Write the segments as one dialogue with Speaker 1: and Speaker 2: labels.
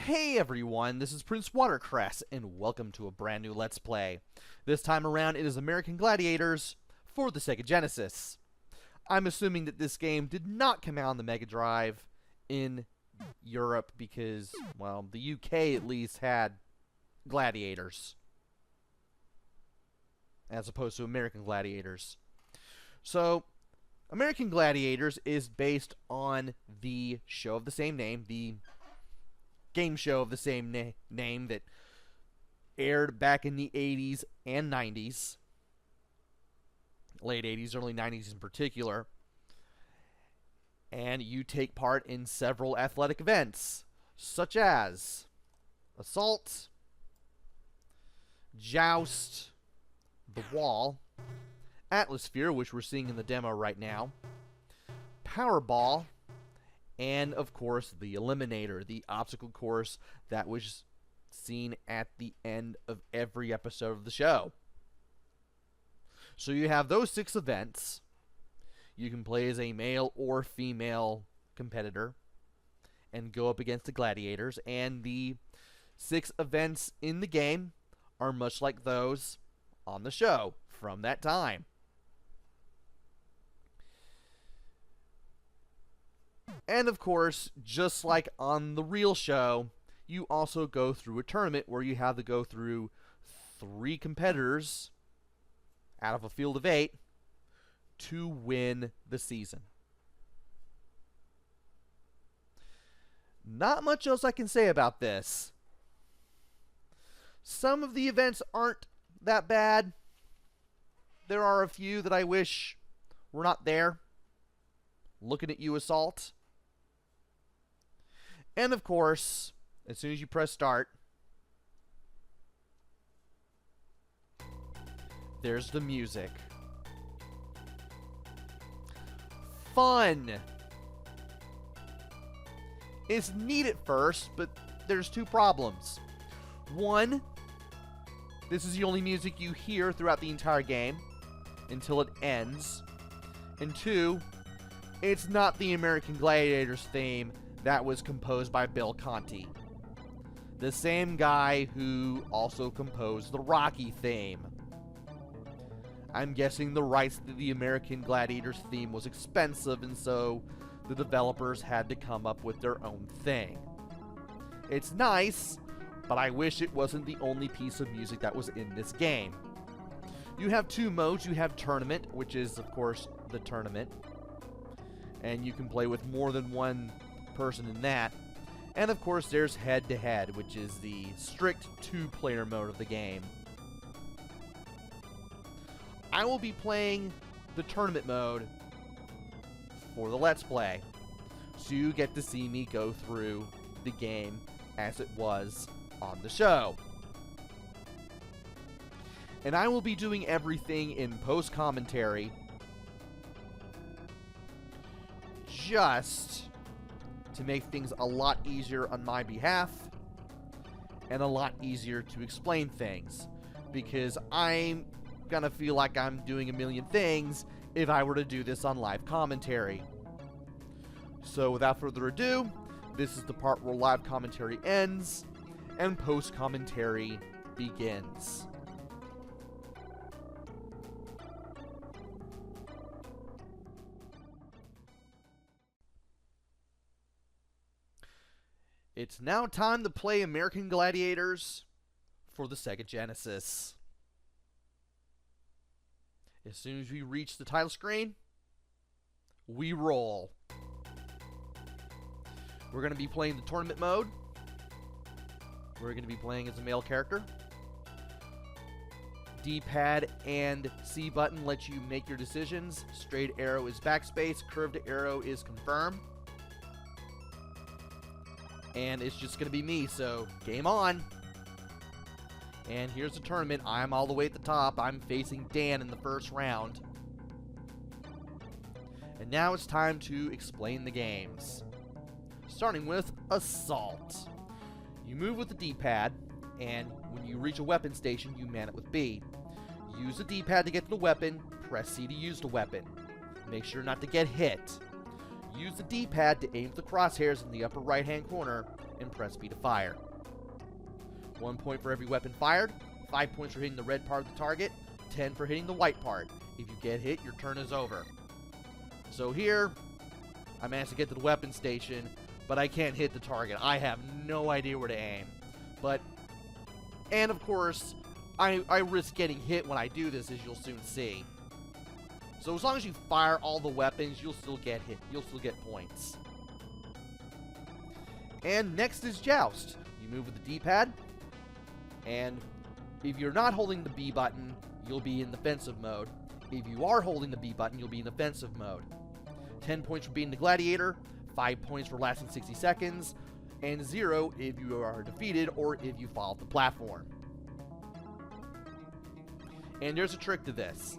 Speaker 1: Hey everyone, this is PrinceWatercress, and welcome to a brand new Let's Play. This time around it is American Gladiators for the Sega Genesis. I'm assuming that this game did not come out on the Mega Drive in Europe because, well, the UK at least had Gladiators as opposed to American Gladiators. So, American Gladiators is based on the show of the same name, the game show of the same name that aired back in the 80s and 90s. Late 80s, early 90s in particular. And you take part in several athletic events, such as assault, joust, the wall, atmosphere, which we're seeing in the demo right now, powerball, and, of course, the Eliminator, the obstacle course that was seen at the end of every episode of the show. So you have those 6 events. You can play as a male or female competitor and go up against the gladiators. And the 6 events in the game are much like those on the show from that time. And of course, just like on the real show, you also go through a tournament where you have to go through 3 competitors out of a field of 8 to win the season. Not much else I can say about this. Some of the events aren't that bad. There are a few that I wish were not there. Looking at you, Assault. And of course, as soon as you press start, there's the music. Fun! It's neat at first, but there's 2 problems. 1, this is the only music you hear throughout the entire game until it ends. And 2, it's not the American Gladiators theme that was composed by Bill Conti, the same guy who also composed the Rocky theme. I'm guessing the rights to the American Gladiators theme was expensive, and so the developers had to come up with their own thing. It's nice, but I wish it wasn't the only piece of music that was in this game. You have 2 modes. You have Tournament, which is, of course, the tournament, and you can play with more than one person in that. And of course there's head-to-head, which is the strict 2-player mode of the game. I will be playing the tournament mode for the Let's Play, so you get to see me go through the game as it was on the show. And I will be doing everything in post-commentary just to make things a lot easier on my behalf and a lot easier to explain things, because I'm gonna feel like I'm doing a million things if I were to do this on live commentary. So without further ado, this is the part where live commentary ends and post commentary begins. It's now time to play American Gladiators for the Sega Genesis. As soon as we reach the title screen, we roll. We're going to be playing the tournament mode. We're going to be playing as a male character. D-pad and C button let you make your decisions. Straight arrow is backspace. Curved arrow is confirm. And it's just going to be me, so game on. And here's the tournament. I'm all the way at the top. I'm facing Dan in the first round. And now it's time to explain the games. Starting with Assault. You move with the D-pad, and when you reach a weapon station, you man it with B. Use the D-pad to get to the weapon. Press C to use the weapon. Make sure not to get hit. Use the D-pad to aim at the crosshairs in the upper right-hand corner, and press B to fire. 1 point for every weapon fired, 5 points for hitting the red part of the target, 10 for hitting the white part. If you get hit, your turn is over. So here, I managed to get to the weapon station, but I can't hit the target. I have no idea where to aim. And of course, I risk getting hit when I do this, as you'll soon see. So as long as you fire all the weapons, you'll still get hit. You'll still get points. And next is Joust. You move with the D-pad, and if you're not holding the B button, you'll be in defensive mode. If you are holding the B button, you'll be in offensive mode. 10 points for being the gladiator, 5 points for lasting 60 seconds, and 0 if you are defeated or if you fall off the platform. And there's a trick to this.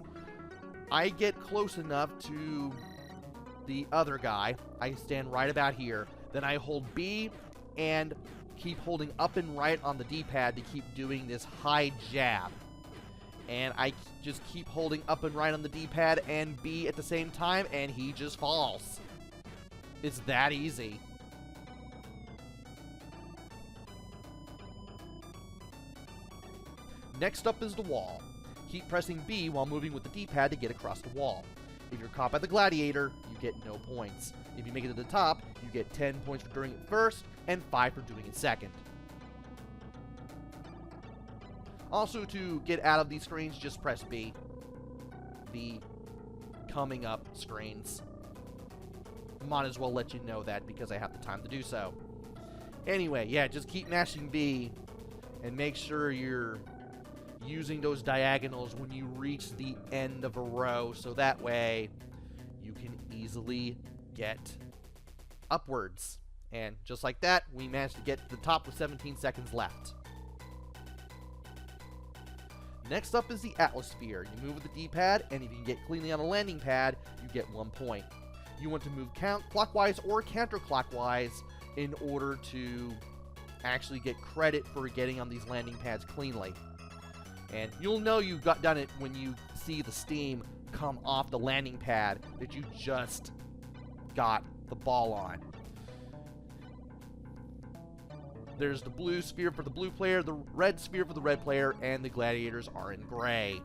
Speaker 1: I get close enough to the other guy. I stand right about here. Then I hold B and keep holding up and right on the D-pad to keep doing this high jab. And I just keep holding up and right on the D-pad and B at the same time, and he just falls. It's that easy. Next up is the wall. Keep pressing B while moving with the D-pad to get across the wall. If you're caught by the gladiator, you get no points. If you make it to the top, you get 10 points for doing it first, and 5 for doing it second. Also, to get out of these screens, just press B. The coming up screens. Might as well let you know that because I have the time to do so. Anyway, yeah, just keep mashing B and make sure you're using those diagonals when you reach the end of a row, so that way you can easily get upwards. And just like that, we managed to get to the top with 17 seconds left. Next up is the Atmosphere. You move with the D-pad, and if you can get cleanly on a landing pad, you get 1 point. You want to move clockwise or counterclockwise in order to actually get credit for getting on these landing pads cleanly. And you'll know you've done it when you see the steam come off the landing pad that you just got the ball on. There's the blue sphere for the blue player, the red sphere for the red player, and the gladiators are in gray.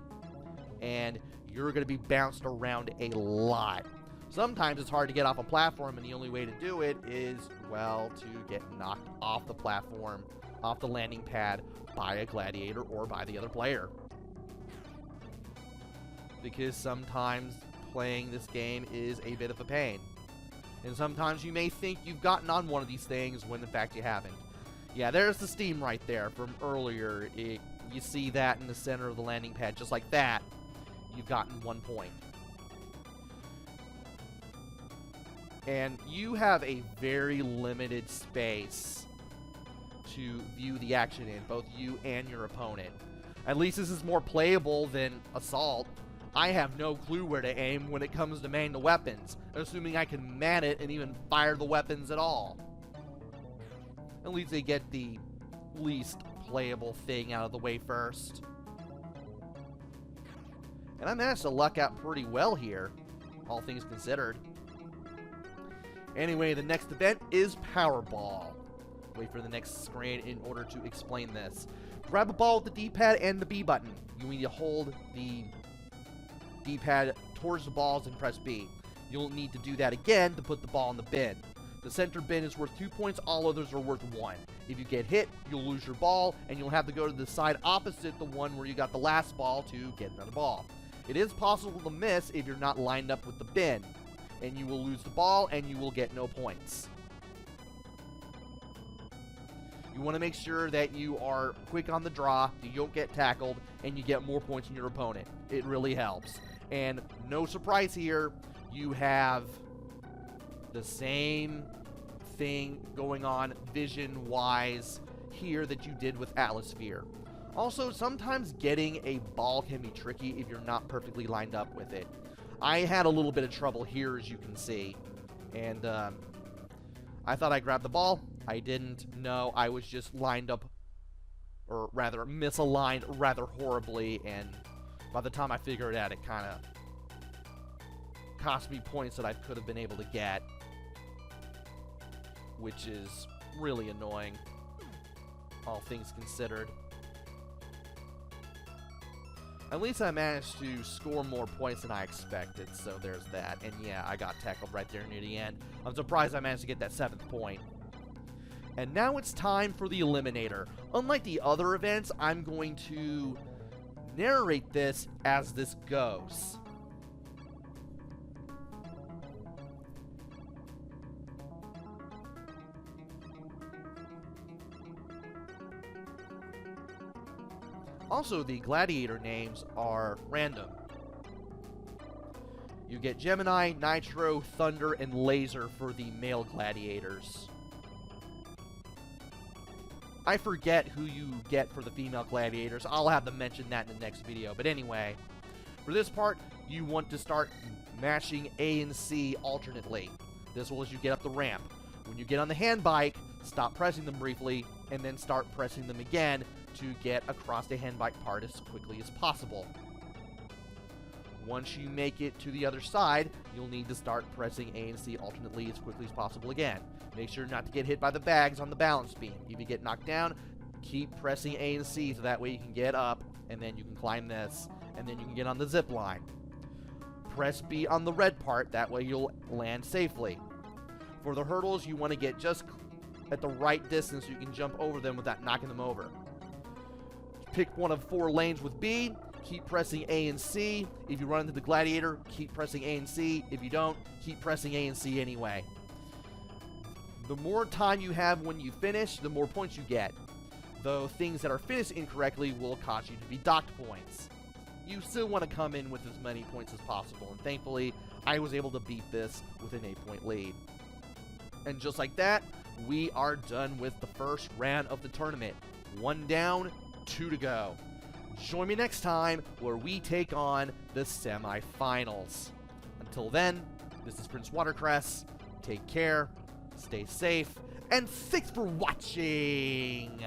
Speaker 1: And you're going to be bounced around a lot. Sometimes it's hard to get off a platform, and the only way to do it is, well, to get knocked off the platform, off the landing pad, by a gladiator or by the other player. Because sometimes playing this game is a bit of a pain. And sometimes you may think you've gotten on one of these things when in fact you haven't. Yeah, there's the steam right there from earlier. You see that in the center of the landing pad, just like that. You've gotten 1 point. And you have a very limited space to view the action in, both you and your opponent. At least this is more playable than Assault. I have no clue where to aim when it comes to man the weapons, assuming I can man it and even fire the weapons at all. At least they get the least playable thing out of the way first. And I managed to luck out pretty well here, all things considered. Anyway, the next event is Powerball. Wait for the next screen in order to explain this. Grab a ball with the D-pad and the B button. You need to hold the D-pad towards the balls and press B. You'll need to do that again to put the ball in the bin. The center bin is worth 2 points, all others are worth 1. If you get hit, you'll lose your ball, and you'll have to go to the side opposite the one where you got the last ball to get another ball. It is possible to miss if you're not lined up with the bin, and you will lose the ball, and you will get no points. You want to make sure that you are quick on the draw, you don't get tackled, and you get more points than your opponent. It really helps. And no surprise here, you have the same thing going on vision-wise here that you did with Atmosphere. Also, sometimes getting a ball can be tricky if you're not perfectly lined up with it. I had a little bit of trouble here, as you can see. And I thought I grabbed the ball. I didn't. No, I was just lined up, or rather misaligned rather horribly, and by the time I figured it out, it kind of cost me points that I could have been able to get, which is really annoying, all things considered. At least I managed to score more points than I expected, so there's that. And yeah, I got tackled right there near the end. I'm surprised I managed to get that 7th point. And now it's time for the Eliminator. Unlike the other events, I'm going to narrate this as this goes. Also, the gladiator names are random. You get Gemini, Nitro, Thunder, and Laser for the male gladiators. I forget who you get for the female gladiators. I'll have to mention that in the next video. But anyway, for this part, you want to start mashing A and C alternately. This will as you get up the ramp. When you get on the hand bike, stop pressing them briefly, and then start pressing them again to get across the hand bike part as quickly as possible. Once you make it to the other side, you'll need to start pressing A and C alternately as quickly as possible again. Make sure not to get hit by the bags on the balance beam. If you get knocked down, keep pressing A and C so that way you can get up, and then you can climb this, and then you can get on the zip line. Press B on the red part, that way you'll land safely. For the hurdles, you want to get just at the right distance so you can jump over them without knocking them over. Pick one of 4 lanes with B. Keep pressing A and C. If you run into the gladiator, keep pressing A and C. If you don't, keep pressing A and C anyway. The more time you have when you finish, the more points you get. Though things that are finished incorrectly will cause you to be docked points. You still want to come in with as many points as possible, and thankfully, I was able to beat this with an 8-point lead. And just like that, we are done with the first round of the tournament. 1 down, 2 to go. Join me next time where we take on the semifinals. Until then, this is PrinceWatercress. Take care, stay safe, and thanks for watching!